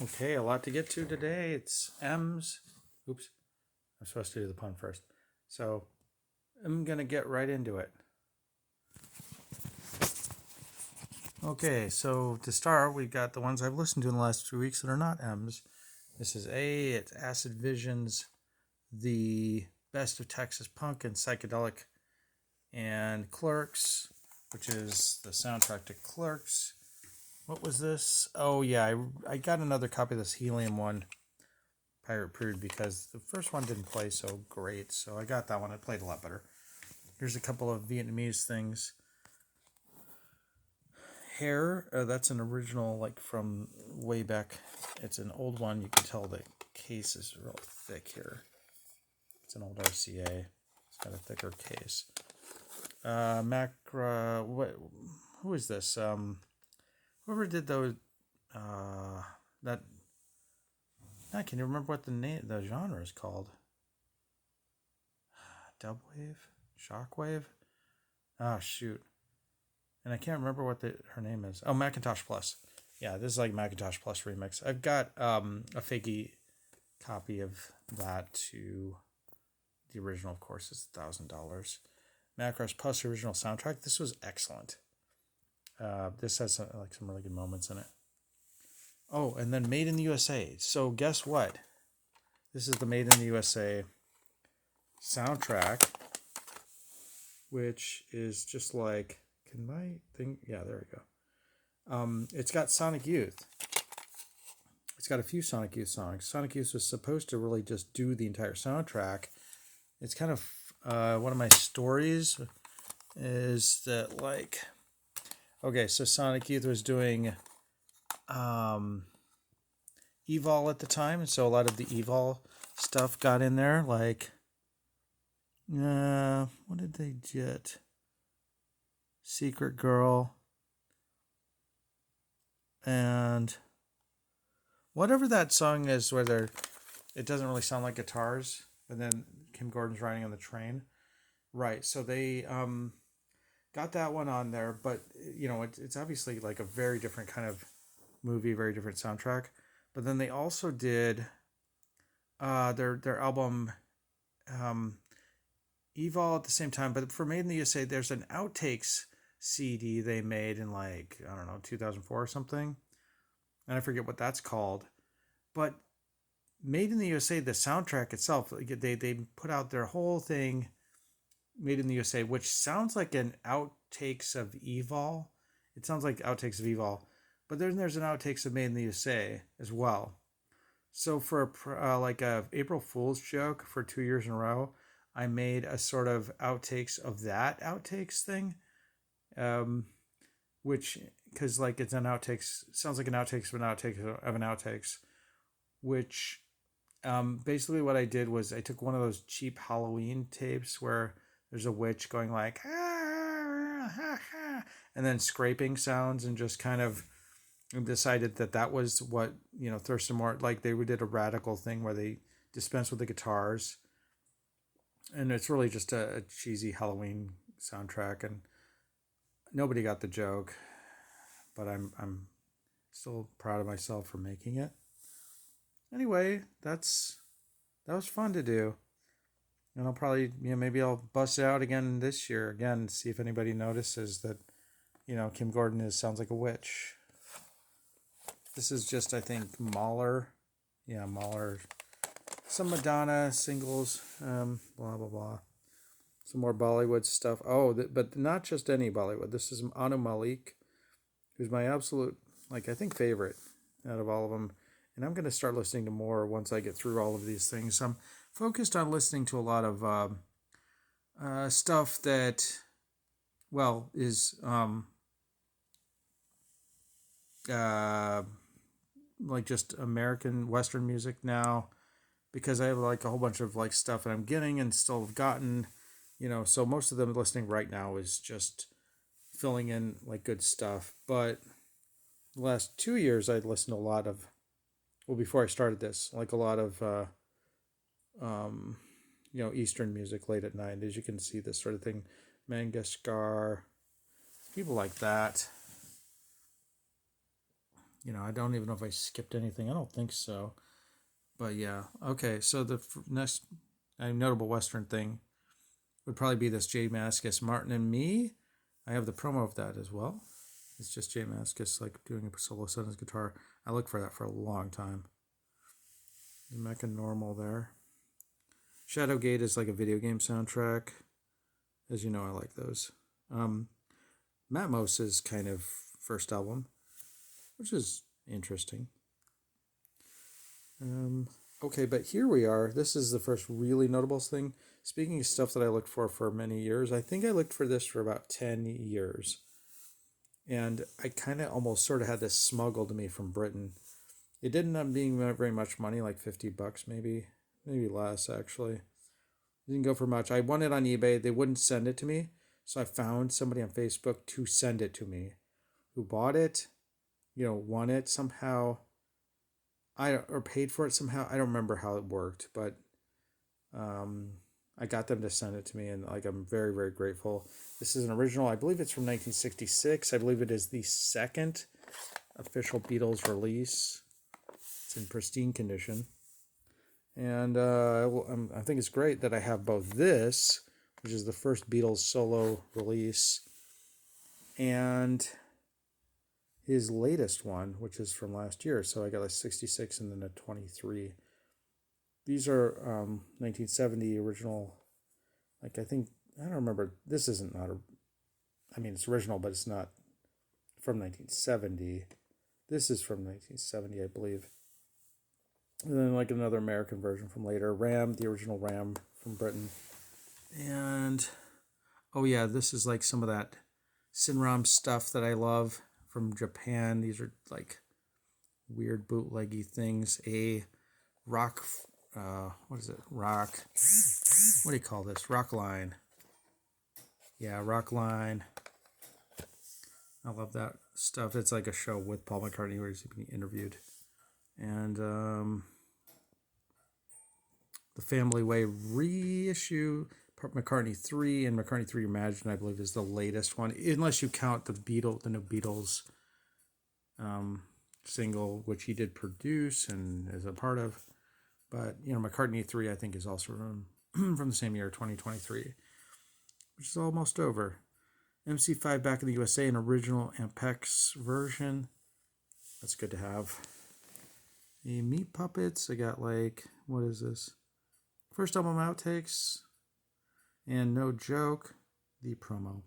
Okay, a lot to get to today. It's M's. Oops, I'm supposed to do the pun first. So I'm going to get right into it. Okay, so to start, we've got the ones I've listened to in the last 2 weeks that are not M's. This is A, it's Acid Vision's The Best of Texas Punk and Psychedelic, and Clerks, which is the soundtrack to Clerks. What was this? Oh, yeah, I got another copy of this Helium one, Pirate Prude, because the first one didn't play so great, so I got that one. It played a lot better. Here's a couple of Vietnamese things. Hair, that's an original, like from way back. It's an old one. You can tell the case is real thick here. It's an old RCA. It's got a thicker case. Macra, who is this? Whoever did those, that, I can't even remember what the genre is called. Dubwave? Shockwave? Oh, shoot. And I can't remember what her name is. Oh, Macintosh Plus. Yeah, this is like Macintosh Plus remix. I've got a fakey copy of that to the original, of course. It's $1,000. Macross Plus original soundtrack. This was excellent. This has some really good moments in it. Oh, and then Made in the USA. So guess what? This is the Made in the USA soundtrack, which is just like... Can my thing... Yeah, there we go. It's got Sonic Youth. It's got a few Sonic Youth songs. Sonic Youth was supposed to really just do the entire soundtrack. It's kind of... one of my stories is that, like... Okay, so Sonic Youth was doing Evol at the time, and so a lot of the Evol stuff got in there. Like, what did they get? Secret Girl, and whatever that song is where it doesn't really sound like guitars, and then Kim Gordon's riding on the train. Right, so they got that one on there, but it's obviously like a very different kind of movie, very different soundtrack. But then they also did their album Evol at the same time. But for Made in the USA, there's an outtakes CD they made in 2004 or something, and I forget what that's called. But Made in the USA, the soundtrack itself, they put out their whole thing, Made in the USA, which sounds like an outtakes of Evol. It sounds like outtakes of Evol, but then there's an outtakes of Made in the USA as well. So for a April Fool's joke for 2 years in a row, I made a sort of outtakes of that outtakes thing, which, because it's an outtakes, sounds like an outtakes of an outtakes of an outtakes, which basically what I did was I took one of those cheap Halloween tapes where there's a witch going like, ah, ha, ha, and then scraping sounds, and just kind of decided that was what, Thurston Moore, like they did a radical thing where they dispensed with the guitars, and it's really just a cheesy Halloween soundtrack, and nobody got the joke, but I'm still proud of myself for making it. Anyway, that was fun to do. And I'll probably, maybe I'll bust it out again this year, again, see if anybody notices that, Kim Gordon sounds like a witch. This is just, I think, Mahler. Yeah, Mahler. Some Madonna singles, blah, blah, blah. Some more Bollywood stuff. Oh, but not just any Bollywood. This is Anu Malik, who's my absolute, I think, favorite out of all of them. And I'm going to start listening to more once I get through all of these things. I'm focused on listening to a lot of stuff that, is just American Western music now, because I have a whole bunch of stuff that I'm getting and still have gotten, so most of them listening right now is just filling in good stuff. But the last 2 years I'd listened to a lot of, before I started this, a lot of Eastern music late at night, as you can see, this sort of thing, Mangeshkar, people like that. I don't even know if I skipped anything. I don't think so. But yeah, okay. So the next notable Western thing would probably be this J Mascis Martin and Me. I have the promo of that as well. It's just J Mascis like doing a solo set on his guitar. I looked for that for a long time. The Mecha Normal there. Shadowgate is like a video game soundtrack. As you know, I like those. Matmos's kind of first album, which is interesting. Okay, but here we are. This is the first really notable thing. Speaking of stuff that I looked for many years, I think I looked for this for about 10 years. And I kind of almost sort of had this smuggled to me from Britain. It didn't end up being very much money, like $50 maybe less actually. It didn't go for much. I won it on eBay. They wouldn't send it to me. So I found somebody on Facebook to send it to me who bought it, won it somehow. Or paid for it somehow. I don't remember how it worked, but I got them to send it to me, and I'm very, very grateful. This is an original. I believe it's from 1966. I believe it is the second official Beatles release. It's in pristine condition, and I think it's great that I have both this, which is the first Beatles solo release, and his latest one, which is from last year. So I got a 66 and then a 23. These are 1970 original. I don't remember. This isn't it's original, but it's not from 1970. This is from 1970, I believe. And then another American version from later. Ram, the original Ram from Britain. And, this is some of that Sinram stuff that I love from Japan. These are weird bootleggy things. A rock, what is it? Rock, what do you call this? Rock line. Yeah, Rock Line. I love that stuff. It's like a show with Paul McCartney where he's being interviewed. And the Family Way reissue, McCartney 3 and McCartney 3 Imagine, I believe, is the latest one, unless you count the new Beatles single, which he did produce and is a part of. But McCartney 3, I think, is also from the same year, 2023, which is almost over. MC5 Back in the USA, an original Ampex version. That's good to have. The Meat Puppets, I got what is this? First album outtakes. And No Joke, the promo.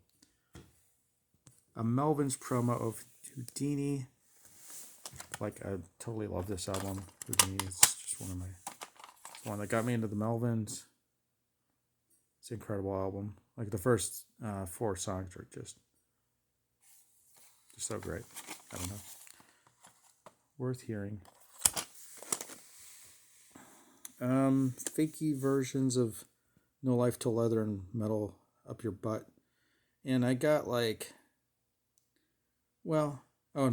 A Melvin's promo of Houdini. I totally love this album. Houdini is just one that got me into the Melvins. It's an incredible album. The first 4 songs are just so great. I don't know. Worth hearing. Fakey versions of No Life Till Leather and Metal Up Your Butt. And I got and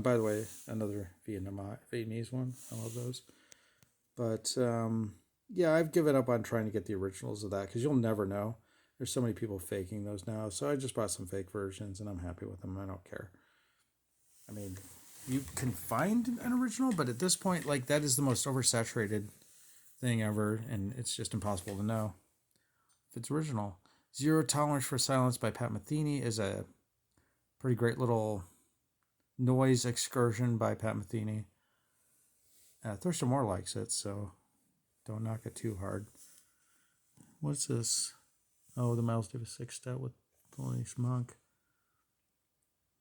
by the way, another Vietnamese one. I love those. But I've given up on trying to get the originals of that because you'll never know. There's so many people faking those now. So I just bought some fake versions and I'm happy with them. I don't care. I mean, you can find an original, but at this point, that is the most oversaturated thing ever, and it's just impossible to know if it's original. Zero Tolerance for Silence by Pat Metheny is a pretty great little noise excursion by Pat Metheny. Thurston Moore likes it, so don't knock it too hard. What's this? Oh, the Miles Davis 6-step with Thelonious Monk.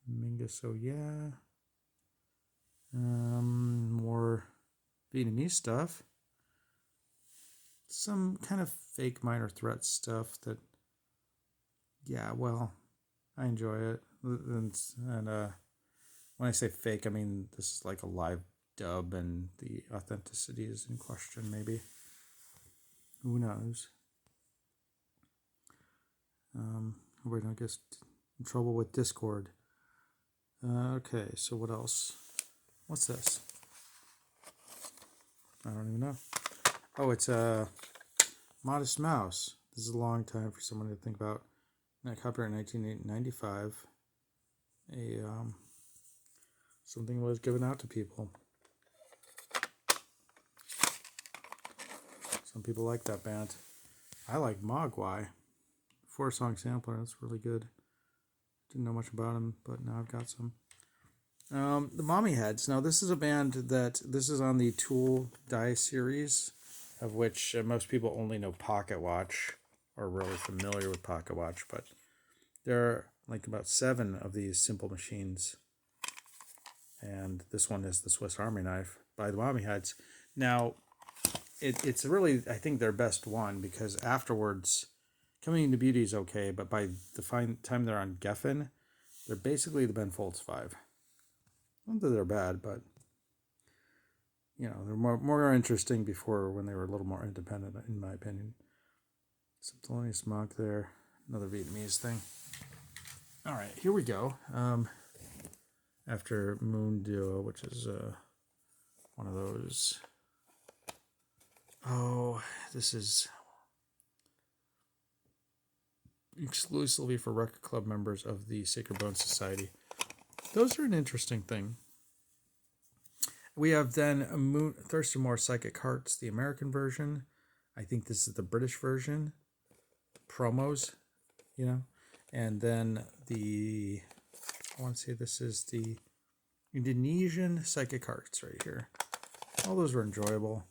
Mingus, so yeah. More Vietnamese stuff. Some kind of fake Minor Threat stuff that, I enjoy it. And when I say fake, I mean this is a live dub and the authenticity is in question, maybe. Who knows? We're going to get in trouble with Discord. Okay, so what else? What's this? I don't even know. Oh, it's a Modest Mouse. This is a long time for someone to think about. Copyright 1995. something was given out to people. Some people like that band. I like MUR-MY. 4-song sampler. That's really good. Didn't know much about them, but now I've got some. The Mommy Heads. Now, this is a band this is on the Tool Die series, of which most people only know Pocket Watch, or really familiar with Pocket Watch, but there are like about 7 of these simple machines. And this one is the Swiss Army Knife by the Mommy Heads. Now, it's really, I think, their best one, because afterwards, Coming to Beauty is okay, but by the time they're on Geffen, they're basically the Ben Folds 5. Not that they're bad, but, you know, they're more interesting before, when they were a little more independent, in my opinion. Some Thelonious Monk there. Another Vietnamese thing. All right, here we go. After Moon Duo, which is one of those. Oh, this is exclusively for record club members of the Sacred Bones Society. Those are an interesting thing. We have then Thirst for More Psychic Hearts, the American version. I think this is the British version. Promos, you know. And then I want to say this is the Indonesian Psychic Hearts right here. All those were enjoyable.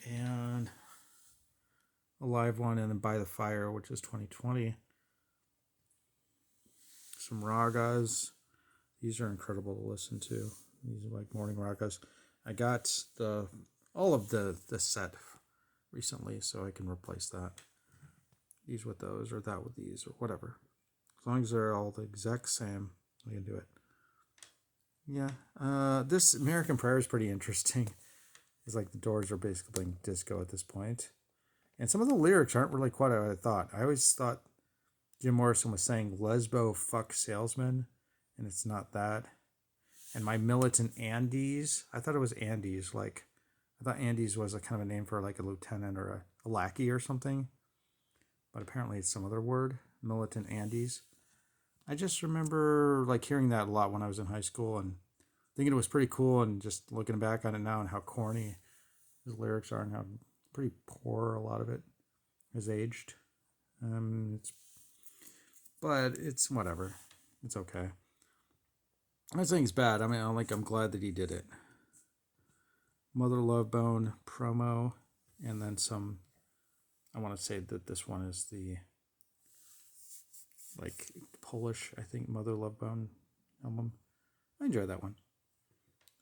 And a live one, and then By the Fire, which is 2020. Some ragas. These are incredible to listen to. These are like morning ragas. I got all of the set recently, so I can replace that. These with those, or that with these, or whatever. As long as they're all the exact same, I can do it. Yeah. This American Prayer is pretty interesting. It's like the Doors are basically playing disco at this point. And some of the lyrics aren't really quite what I thought. I always thought Jim Morrison was saying lesbo fuck salesman, and it's not that. And my militant Andes, I thought it was Andes. Like, I thought Andes was a kind of a name for like a lieutenant or a lackey or something. But apparently it's some other word, militant Andes. I just remember like hearing that a lot when I was in high school and thinking it was pretty cool, and just looking back on it now and how corny his lyrics are and how pretty poor a lot of it has aged. But it's whatever. It's okay. I'm not saying it's bad. I mean, I'm glad that he did it. Mother Love Bone promo, and then some. I want to say that this one is the like Polish, I think, Mother Love Bone album. I enjoyed that one.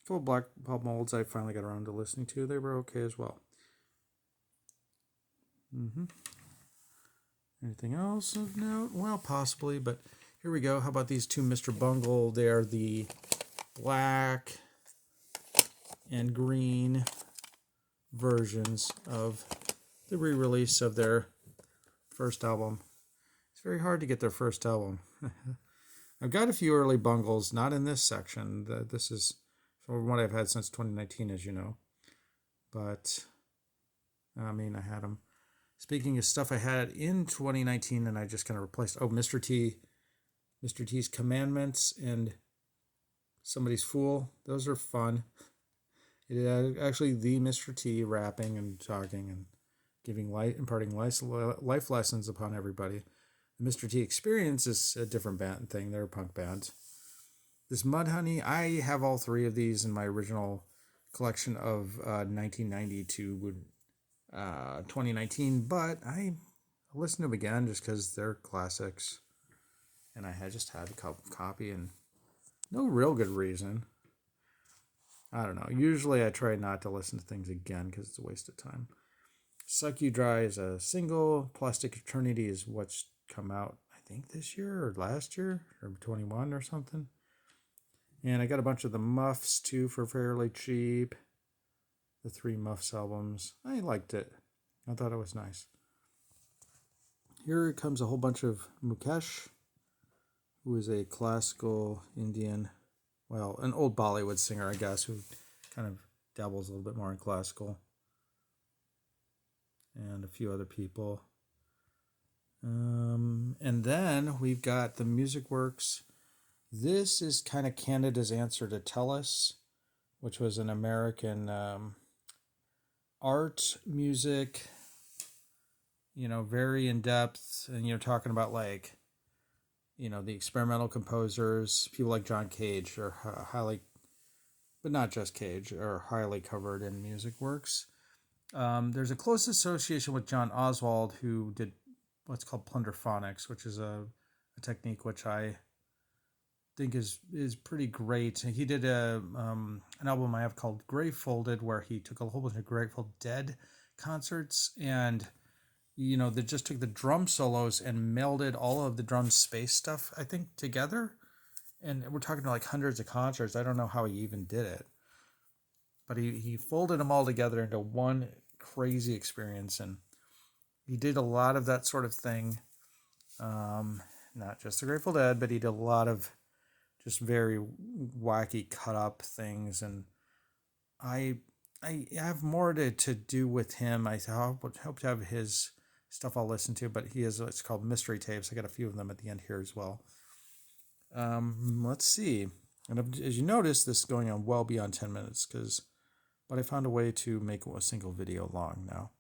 A couple Black Pop molds I finally got around to listening to. They were okay as well. Anything else of note? Well, possibly, but here we go. How about these two Mr. Bungle? They are the black and green versions of the re-release of their first album. It's very hard to get their first album. I've got a few early Bungles, not in this section. This is from what I've had since 2019, as you know. But, I mean, I had them. Speaking of stuff I had in 2019 and I just kind of replaced, Mr. T's Commandments and Somebody's Fool. Those are fun. It is actually the Mr. T rapping and talking and giving imparting life lessons upon everybody. The Mr. T Experience is a different band thing. They're a punk band. This Mudhoney, I have all 3 of these in my original collection of 1990 to 2019, but I listened to them again just because they're classics, and I had a copy, and no real good reason. I don't know. Usually I try not to listen to things again because it's a waste of time. Suck You Dry is a single. Plastic Eternity is what's come out, I think, this year or last year, or 21 or something. And I got a bunch of the Muffs, too, for fairly cheap. The 3 Muffs albums. I liked it. I thought it was nice. Here comes a whole bunch of Mukesh, who is a classical Indian, well, an old Bollywood singer, I guess, who kind of dabbles a little bit more in classical. And a few other people. And then we've got the Music Works, This is kind of Canada's answer to Tellus, which was an American art, music, very in depth, and talking about like, the experimental composers, people like John Cage are highly, but not just Cage, are highly covered in music works. There's a close association with John Oswald, who did what's called plunderphonics, which is a technique which I think is pretty great. He did an album I have called Gravefolded, where he took a whole bunch of Grateful Dead concerts and they just took the drum solos and melded all of the drum space stuff, I think, together. And we're talking like hundreds of concerts. I don't know how he even did it, but he folded them all together into one crazy experience, and he did a lot of that sort of thing. Not just the Grateful Dead, but he did a lot of just very wacky cut up things, and I have more to do with him. I hope to have his stuff I'll listen to, but he has what's called mystery tapes. I got a few of them at the end here as well. Let's see. And as you notice, this is going on well beyond 10 minutes, but I found a way to make a single video long now.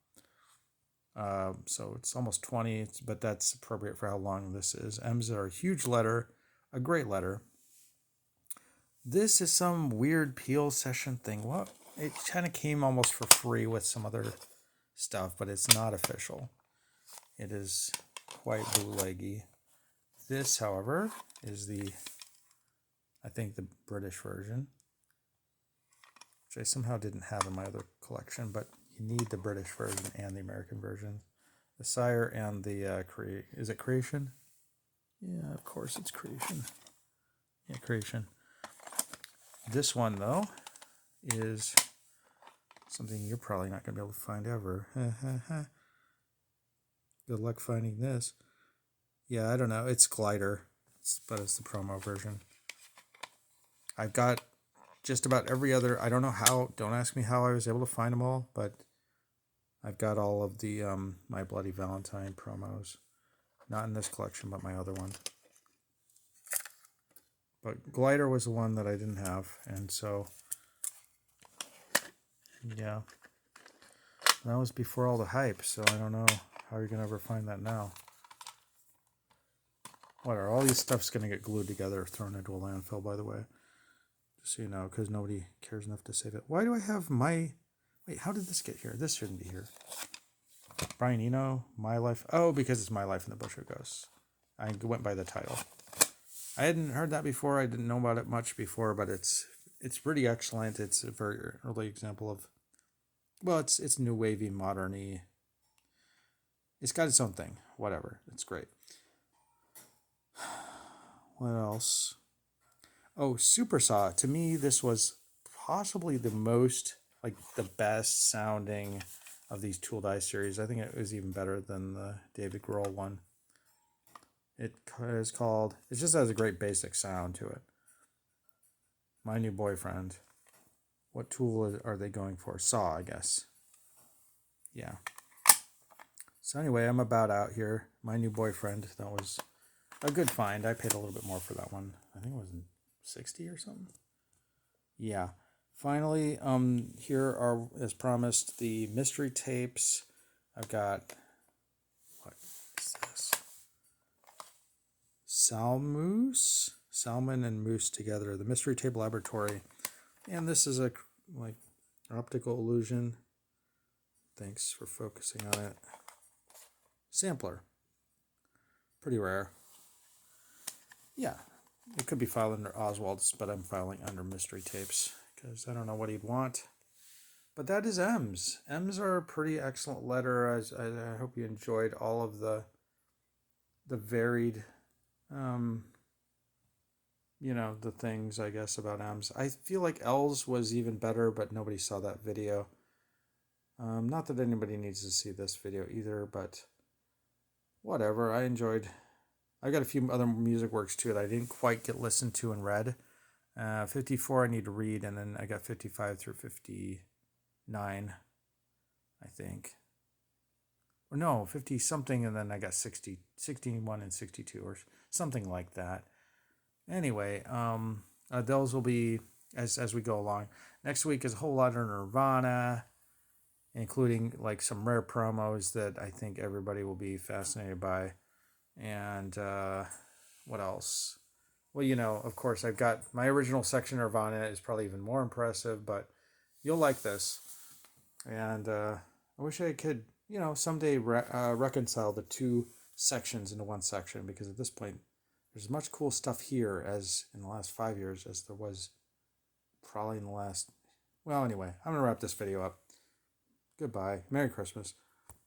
So it's almost 20, but that's appropriate for how long this is. M's are a huge letter, a great letter. This is some weird Peel session thing. Well, it kind of came almost for free with some other stuff, but it's not official. It is quite bootleggy. This, however, is I think the British version, which I somehow didn't have in my other collection, but you need the British version and the American version. The Sire and the is it Creation? Yeah, of course it's Creation. Yeah, Creation. This one, though, is something you're probably not going to be able to find ever. Good luck finding this. Yeah, I don't know. It's Glider, but it's the promo version. I've got just about every other. I don't know how. Don't ask me how I was able to find them all, but I've got all of the My Bloody Valentine promos. Not in this collection, but my other one. But Glider was the one that I didn't have, and so yeah, that was before all the hype. So I don't know how you're gonna ever find that now. Whatever, all these stuff's gonna get glued together, thrown into a landfill, by the way. Just so you know, because nobody cares enough to save it. Why do I have my... Wait, how did this get here? This shouldn't be here. Brian Eno, My Life. Oh, because it's My Life in the Bush of Ghosts. I went by the title. I hadn't heard that before. I didn't know about it much before, but it's pretty excellent. It's a very early example of... Well, it's new wavy, modern-y. It's got its own thing. Whatever. It's great. What else? Oh, Super Saw. To me, this was possibly the most, like, the best sounding of these Tool Die series. I think it was even better than the David Grohl one. It is called... It just has a great basic sound to it. My New Boyfriend. What tool are they going for? Saw, I guess. Yeah. So anyway, I'm about out here. My New Boyfriend. That was a good find. I paid a little bit more for that one. I think it was 60 or something. Yeah. Finally, here are, as promised, the mystery tapes. I've got... What is this? Salmon and Moose Together. The Mystery Tape Laboratory. And this is a, like, optical illusion. Thanks for focusing on it. Sampler. Pretty rare. Yeah. It could be filed under Oswald's, but I'm filing under Mystery Tapes because I don't know what he'd want. But that is M's. M's are a pretty excellent letter. I hope you enjoyed all of the varied, the things, I guess, about M's. I feel like L's was even better, but nobody saw that video. Not that anybody needs to see this video either, but whatever. I got a few other music works too that I didn't quite get listened to and read. 54 I need to read, and then I got 55 through 59, I think. Or no, 50 something, and then I got 61 and 62 or something like that. Anyway, those will be as we go along. Next week is a whole lot of Nirvana, including like some rare promos that I think everybody will be fascinated by. And what else? Well, of course, I've got my original section Nirvana is probably even more impressive, but you'll like this. And I wish I could, someday reconcile the two sections into one section, because at this point, there's as much cool stuff here as in the last 5 years as there was probably in the last. Well, anyway, I'm going to wrap this video up. Goodbye. Merry Christmas.